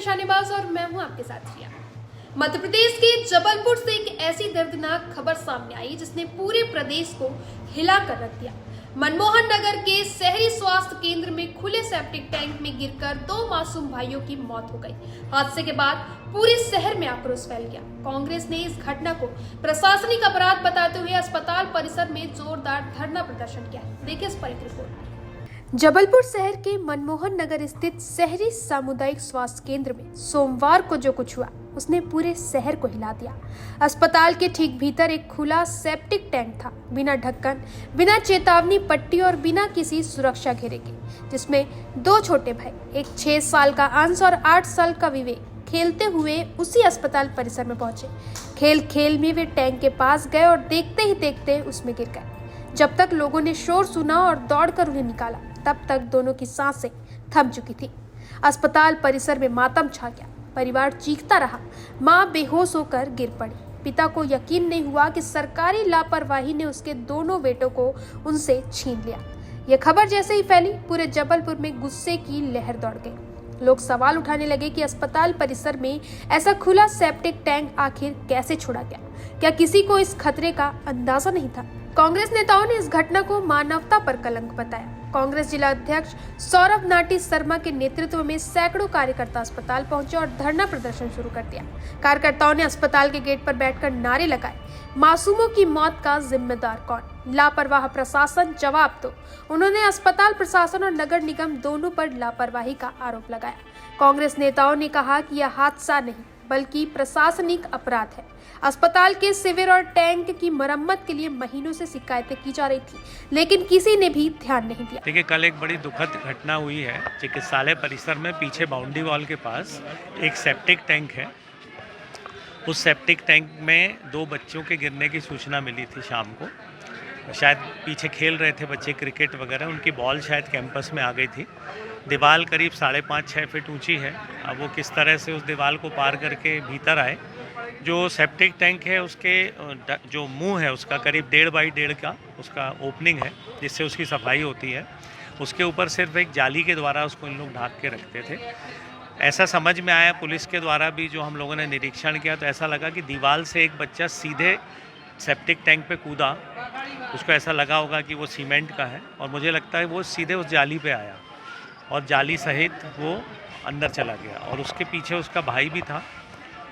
निशानेबाज और मैं हूं आपके साथ रिया। मध्य प्रदेश के जबलपुर से एक ऐसी दर्दनाक खबर सामने आई जिसने पूरे प्रदेश को हिला कर रख दिया। मनमोहन नगर के शहरी स्वास्थ्य केंद्र में खुले सेप्टिक टैंक में गिरकर 2 मासूम भाइयों की मौत हो गई। हादसे के बाद पूरे शहर में आक्रोश फैल गया। कांग्रेस ने इस घटना को प्रशासनिक अपराध बताते हुए अस्पताल परिसर में जोरदार धरना प्रदर्शन किया। देखिए इस पर एक रिपोर्ट। जबलपुर शहर के मनमोहन नगर स्थित शहरी सामुदायिक स्वास्थ्य केंद्र में सोमवार को जो कुछ हुआ उसने पूरे शहर को हिला दिया। अस्पताल के ठीक भीतर एक खुला सेप्टिक टैंक था, बिना ढक्कन, बिना चेतावनी पट्टी और बिना किसी सुरक्षा घेरे के, जिसमें 2 छोटे भाई, एक 6 साल का अंश और 8 साल का विवेक खेलते हुए उसी अस्पताल परिसर में पहुंचे। खेल खेल में वे टैंक के पास गए और देखते ही देखते उसमें गिर गए। जब तक लोगों ने शोर सुना और दौड़कर उन्हें निकाला, तब तक दोनों की सांसें थम चुकी थी। अस्पताल परिसर में मातम छा गया। परिवार चीखता रहा। मां बेहोश होकर गिर पड़ी। पिता को यकीन नहीं हुआ कि सरकारी लापरवाही ने उसके दोनों बेटों को उनसे छीन लिया। यह खबर जैसे ही फैली, पूरे जबलपुर में गुस्से की लहर दौड़ गई। लोग सवाल उठाने लगे कि अस्पताल परिसर में ऐसा खुला सेप्टिक टैंक आखिर कैसे छोड़ा गया? क्या किसी को इस खतरे का अंदाजा नहीं था? कांग्रेस नेताओं ने इस घटना को मानवता पर कलंक बताया। कांग्रेस जिला अध्यक्ष सौरभ नाटी शर्मा के नेतृत्व में सैकड़ों कार्यकर्ता अस्पताल पहुंचे और धरना प्रदर्शन शुरू कर दिया। कार्यकर्ताओं ने अस्पताल के गेट पर बैठकर नारे लगाए, मासूमों की मौत का जिम्मेदार कौन? लापरवाह प्रशासन, जवाब दो। उन्होंने अस्पताल प्रशासन और नगर निगम दोनों पर लापरवाही का आरोप लगाया। कांग्रेस नेताओं ने कहा कि यह हादसा नहीं बल्कि प्रशासनिक अपराध है। अस्पताल के सिविर और टैंक की मरम्मत के लिए महीनों से शिकायतें की जा रही थी, लेकिन किसी ने भी ध्यान नहीं दिया। देखिए, कल एक बड़ी दुखद घटना हुई है। चिकित्सालय परिसर में पीछे बाउंड्री वॉल के पास एक सेप्टिक टैंक है। उस सेप्टिक टैंक में 2 बच्चों के गिरने की सूचना मिली थी शाम को। शायद पीछे खेल रहे थे बच्चे क्रिकेट वगैरह, उनकी बॉल शायद कैंपस में आ गई थी। दीवार करीब 5.5-6 फीट ऊंची है। अब वो किस तरह से उस दीवार को पार करके भीतर आए। जो सेप्टिक टैंक है उसके जो मुंह है उसका करीब 1.5 बाई 1.5 का उसका ओपनिंग है, जिससे उसकी सफाई होती है। उसके ऊपर सिर्फ एक जाली के द्वारा उसको इन लोग ढाँक के रखते थे। ऐसा समझ में आया पुलिस के द्वारा भी, जो हम लोगों ने निरीक्षण किया तो ऐसा लगा कि दीवार से एक बच्चा सीधे सेप्टिक टैंक पे कूदा। उसको ऐसा लगा होगा कि वो सीमेंट का है, और मुझे लगता है वो सीधे उस जाली पे आया और जाली सहित वो अंदर चला गया। और उसके पीछे उसका भाई भी था,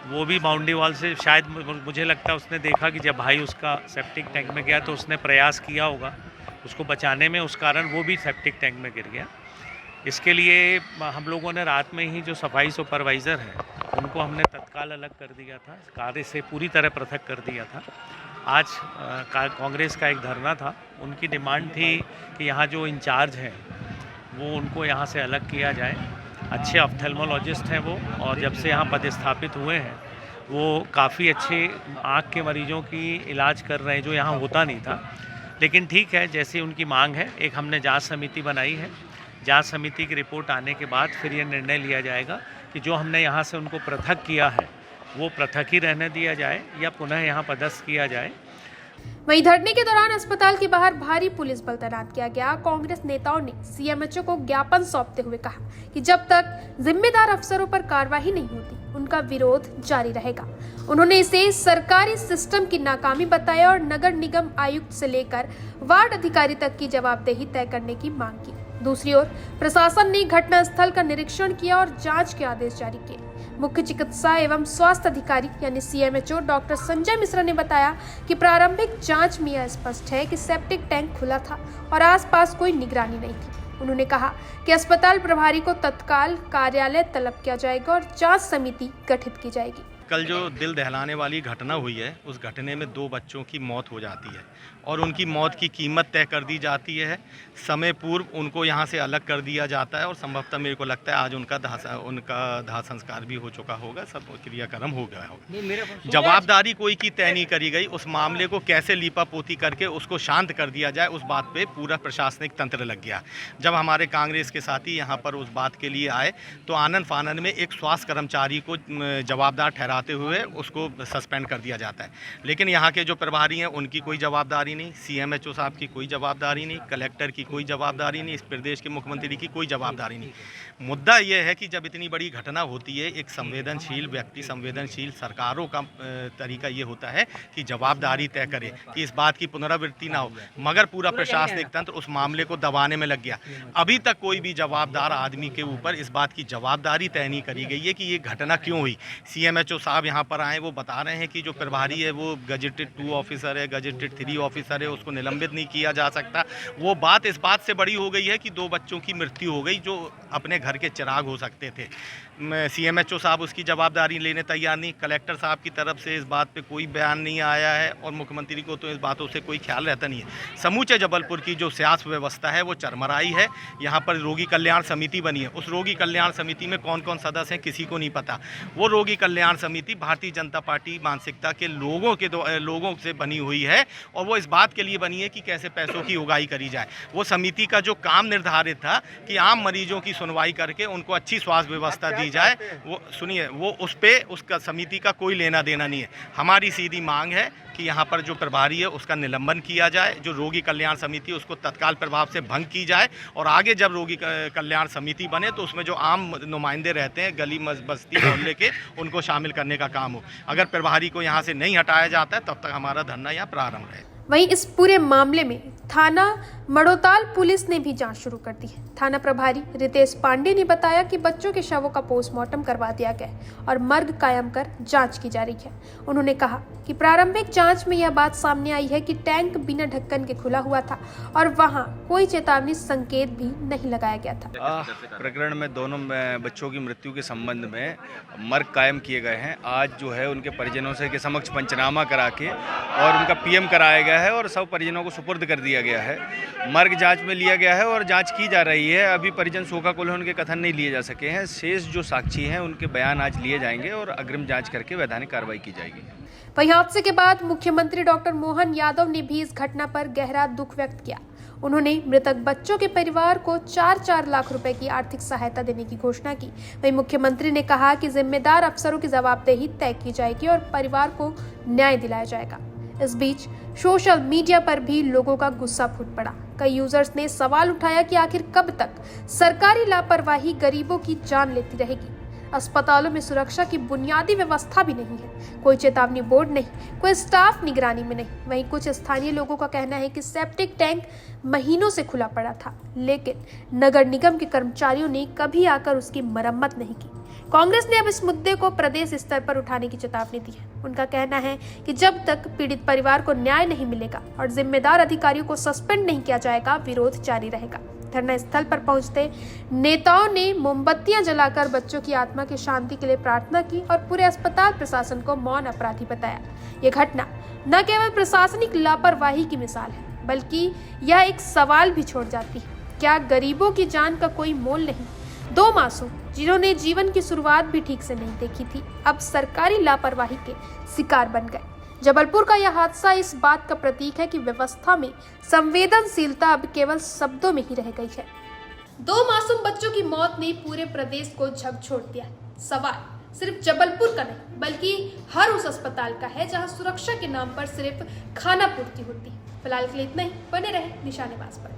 वो भी बाउंड्री वॉल से शायद मुझे लगता है उसने देखा कि जब भाई उसका सेप्टिक टैंक में गया तो उसने प्रयास किया होगा उसको बचाने में, उस कारण वो भी सेप्टिक टैंक में गिर गया। इसके लिए हम लोगों ने रात में ही जो सफाई सुपरवाइज़र है उनको हमने तत्काल अलग कर दिया था, कार्य से पूरी तरह पृथक कर दिया था। आज कांग्रेस का एक धरना था। उनकी डिमांड थी कि यहाँ जो इंचार्ज हैं वो उनको यहाँ से अलग किया जाए। अच्छे ऑफ्थेल्मोलॉजिस्ट हैं वो, और जब से यहाँ पदस्थापित हुए हैं वो काफ़ी अच्छे आँख के मरीजों की इलाज कर रहे हैं, जो यहाँ होता नहीं था। लेकिन ठीक है, जैसी उनकी मांग है, एक हमने जांच समिति बनाई है। जांच समिति की रिपोर्ट आने के बाद फिर ये निर्णय लिया जाएगा कि जो हमने यहाँ से उनको पृथक किया है वो पृथक ही रहने दिया जाए या पुनः यहाँ पदस्थ किया जाए। वहीं धरने के दौरान अस्पताल के बाहर भारी पुलिस बल तैनात किया गया। कांग्रेस नेताओं ने सीएमएचओ को ज्ञापन सौंपते हुए कहा कि जब तक जिम्मेदार अफसरों पर कार्रवाई नहीं होती उनका विरोध जारी रहेगा। उन्होंने इसे सरकारी सिस्टम की नाकामी बताया और नगर निगम आयुक्त से लेकर वार्ड अधिकारी तक की जवाबदेही तय करने की मांग की। दूसरी ओर प्रशासन ने घटनास्थल का निरीक्षण किया और जांच के आदेश जारी किए। मुख्य चिकित्सा एवं स्वास्थ्य अधिकारी यानी सीएमएचओ डॉक्टर संजय मिश्रा ने बताया कि प्रारंभिक जांच में यह स्पष्ट है कि सेप्टिक टैंक खुला था और आसपास कोई निगरानी नहीं थी। उन्होंने कहा कि अस्पताल प्रभारी को तत्काल कार्यालय तलब किया जाएगा और जांच समिति गठित की जाएगी। कल जो दिल दहलाने वाली घटना हुई है, उस घटने में 2 बच्चों की मौत हो जाती है और उनकी मौत की कीमत तय कर दी जाती है। समय पूर्व उनको यहाँ से अलग कर दिया जाता है और संभवतः मेरे को लगता है आज उनका दाह संस्कार भी हो चुका होगा, सब क्रियाक्रम हो गया होगा। जवाबदारी कोई की तय नहीं करी गई। उस मामले को कैसे लीपापोती करके उसको शांत कर दिया जाए, उस बात पे पूरा प्रशासनिक तंत्र लग गया। जब हमारे कांग्रेस के साथी यहाँ पर उस बात के लिए आए तो आनन फानन में एक स्वास्थ्य कर्मचारी को जवाबदार ठहरा बताते हुए उसको सस्पेंड कर दिया जाता है। लेकिन यहाँ के जो प्रभारी हैं उनकी कोई जवाबदारी नहीं, CMHO साहब की कोई जवाबदारी नहीं, कलेक्टर की कोई जवाबदारी नहीं, इस प्रदेश के मुख्यमंत्री की कोई जवाबदारी नहीं। मुद्दा ये है कि जब इतनी बड़ी घटना होती है, एक संवेदनशील व्यक्ति, संवेदनशील सरकारों का तरीका ये होता है कि जवाबदारी तय करे कि इस बात की पुनरावृत्ति ना हो, मगर पूरा प्रशासनिक तंत्र उस मामले को दबाने में लग गया। अभी तक कोई भी जवाबदार आदमी के ऊपर इस बात की जवाबदारी तय नहीं करी गई है कि ये घटना क्यों हुई। CMHO साहब यहाँ पर आए, वो बता रहे हैं कि जो प्रभारी है वो गजेटेड 2 ऑफिसर है, गजेटेड 3 ऑफिसर है, उसको निलंबित नहीं किया जा सकता। वो बात इस बात से बड़ी हो गई है कि 2 बच्चों की मृत्यु हो गई जो अपने घर के चिराग हो सकते थे। CMHO साहब उसकी जवाबदारी लेने तैयार नहीं, कलेक्टर साहब की तरफ से इस बात पे कोई बयान नहीं आया है और मुख्यमंत्री को तो इस बातों से कोई ख्याल रहता नहीं है। समूचे जबलपुर की जो शासन व्यवस्था है वो चरमराई है। यहाँ पर रोगी कल्याण समिति बनी है, उस रोगी कल्याण समिति में कौन कौन सदस्य हैं किसी को नहीं पता। वो रोगी कल्याण समिति भारतीय जनता पार्टी मानसिकता के लोगों से बनी हुई है और वो इस बात के लिए बनी है कि कैसे पैसों की उगाही करी जाए। वो समिति का जो काम निर्धारित था कि आम मरीजों की सुनवाई करके उनको अच्छी स्वास्थ्य व्यवस्था दी जाए, वो सुनिए, वो उस पे उसका समिति का कोई लेना देना नहीं है। हमारी सीधी मांग है कि यहाँ पर जो प्रभारी है उसका निलंबन किया जाए, जो रोगी कल्याण समिति उसको तत्काल प्रभाव से भंग की जाए और आगे जब रोगी कल्याण समिति बने तो उसमें जो आम नुमाइंदे रहते हैं गली बस्ती मोहल्ले के, उनको शामिल करने का काम हो। अगर प्रभारी को यहाँ से नहीं हटाया जाता है तब तक हमारा धरना यहाँ प्रारंभ है। वहीं इस पूरे मामले में थाना मड़ोताल पुलिस ने भी जांच शुरू कर दी है। थाना प्रभारी रितेश पांडे ने बताया कि बच्चों के शवों का पोस्टमार्टम करवा दिया गया है और मर्ग कायम कर जांच की जा रही है। उन्होंने कहा कि प्रारंभिक जांच में यह बात सामने आई है कि टैंक बिना ढक्कन के खुला हुआ था और वहां कोई चेतावनी संकेत भी नहीं लगाया गया था। प्रकरण में दोनों बच्चों की मृत्यु के संबंध में मर्ग कायम किए गए हैं। आज जो है उनके परिजनों से के समक्ष पंचनामा करा के और उनका PM कराया गया है और सब परिजनों को सुपुर्द कर दिया गया है। मर्ग जांच में लिया गया है और जांच की जा रही है। अभी परिजन शोकाकुल हैं, उनके कथन नहीं लिए जा सके हैं। शेष जो साक्षी हैं उनके बयान आज लिए जाएंगे और अग्रिम जांच करके वैधानिक कार्रवाई की जाएगी। वहीं हादसे के बाद मुख्यमंत्री डॉक्टर मोहन यादव ने भी इस घटना पर गहरा दुख व्यक्त किया। उन्होंने मृतक बच्चों के परिवार को 4-4 लाख रुपए की आर्थिक सहायता देने की घोषणा की। वहीं मुख्यमंत्री ने कहा कि जिम्मेदार अफसरों की जवाबदेही तय की जाएगी और परिवार को न्याय दिलाया जाएगा। इस बीच सोशल मीडिया पर भी लोगों का गुस्सा फूट पड़ा। कई यूजर्स ने सवाल उठाया कि आखिर कब तक सरकारी लापरवाही गरीबों की जान लेती रहेगी। अस्पतालों में सुरक्षा की बुनियादी व्यवस्था भी नहीं है, कोई चेतावनी बोर्ड नहीं, कोई स्टाफ निगरानी में नहीं। वहीं कुछ स्थानीय लोगों का कहना है कि सेप्टिक टैंक महीनों से खुला पड़ा था, लेकिन नगर निगम के कर्मचारियों ने कभी आकर उसकी मरम्मत नहीं की। कांग्रेस ने अब इस मुद्दे को प्रदेश स्तर पर उठाने की चेतावनी दी है। उनका कहना है कि जब तक पीड़ित परिवार को न्याय नहीं मिलेगा और जिम्मेदार अधिकारियों को सस्पेंड नहीं किया जाएगा, विरोध जारी रहेगा। धरना स्थल पर पहुंचते नेताओं ने मोमबत्तियां जलाकर बच्चों की आत्मा की शांति के लिए प्रार्थना की और पूरे अस्पताल प्रशासन को मौन अपराधी बताया। ये घटना न केवल प्रशासनिक लापरवाही की मिसाल है, बल्कि यह एक सवाल भी छोड़ जाती है, क्या गरीबों की जान का कोई मोल नहीं? 2 मासूम जिन्होंने जीवन की शुरुआत भी ठीक से नहीं देखी थी, अब सरकारी लापरवाही के शिकार बन गए। जबलपुर का यह हादसा इस बात का प्रतीक है कि व्यवस्था में संवेदनशीलता अब केवल शब्दों में ही रह गई है। 2 मासूम बच्चों की मौत ने पूरे प्रदेश को झकझोर दिया है। सवाल सिर्फ जबलपुर का नहीं, बल्कि हर उस अस्पताल का है जहां सुरक्षा के नाम पर सिर्फ खाना पूर्ति होती है। फिलहाल के लिए इतना ही। बने रहे निशानेबाज पर।